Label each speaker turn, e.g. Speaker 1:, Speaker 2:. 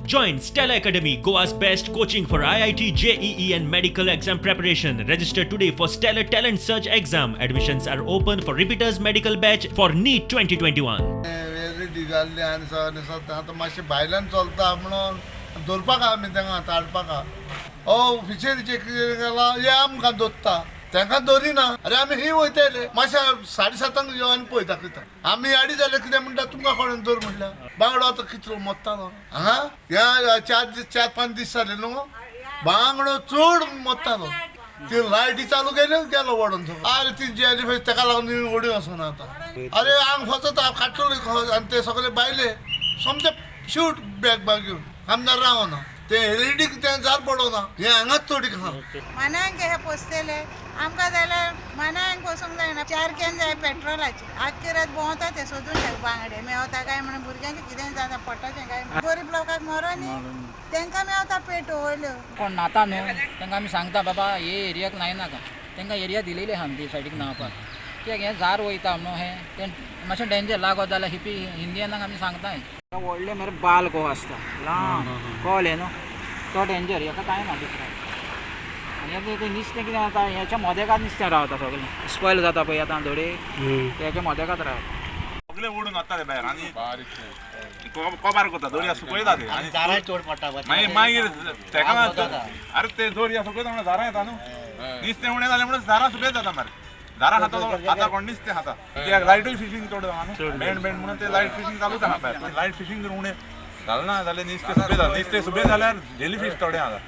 Speaker 1: Join Stella Academy, Goa's best coaching for IIT, JEE and medical exam preparation. Register today for Stellar Talent Search exam. Admissions are open for repeaters medical batch for NEET 2021.
Speaker 2: Very डिगाल्ली आनी सगळें आतां मातशें भायल्यान चलता म्हणून दवरपाक आमी तांकां ताडपाक फिशरीचे कितें केलां हे आमकां दोत्ता तांकां दवरिना अरे आमी ही वयतले मातशें 7:30 यो आनी पळयता कितें आमी आडी जाल्यार कितें म्हणटा तुमकां कोणें दवर म्हणल्यार बांगडो आतां कितलो मोत्तालो हांगा ह्या 4-5 दीस जाले न्हू बांगडो चड मोत्तालो ती लायटी चालू गेलो वडून अरे ती जेली ताका लागून उडी वचना आतां अरे आंग वचता खाट्टलो आनी ते सगळे बायले समजे शूट बॅग घेवन आमदार रावना ते एलईडीक तें जार पडोना हे हांगाच चोडी खा
Speaker 3: मनांक हे पोसतेले आमकां जाल्यार मनांक पोसूंक जायना 4 कॅन जाय पेट्रोलाचे आख्खे रात भोंवता ते सोदून ठेव बांगडे मेवता काय म्हणून भुरग्यांचें कितें जाता पडटाचें काय गरीब लोकांक मरो न्ही तांकां मेवता पेट वयल्यो
Speaker 4: कोण नाता न्हू तांकां आमी सांगता बाबा हे एरियाक न्हायनाका तांकां एरिया दिलेली आहा ती सायडीक न्हांवपाक कित्याक हें जार वयता न्हू हें तें मातशें डेंजर लागत जाल्यार हिपी इंडियनाक आमी सांगताय व्हडले मरे बाल को आसता ल्हान कळ्ळें न्हू तो डेंजर हेका कांय ना दुसरें आनी तें नुस्तें कितें जाता हेच्या मोदेकात नुस्तें रावता सगळें स्पॉयल जाता पळय आतां थोडे हेच्या मोदेकात रावता
Speaker 5: सगळे उडून वता भायर आनी कोबार करता दोरया सुकयता ते आनी
Speaker 6: चोड पडटा
Speaker 5: मागीर तेका अरे ते दोरया सुकयता म्हणून झारां येता न्हू नुस्तें उणें जालें म्हणून झारां सुकयत जाता मरे झारां खाता कोण नुस्तें खाता कित्याक लायटूय फिशींग चड न्हू बेंड म्हणून ते लायट फिशींग चालूच आहा भायर लायट फिशींग जर उणें जालें ना जाल्यार नुस्तें सुकयता नुस्तें सुकयत जाल्यार जेली फीश थोडे आहा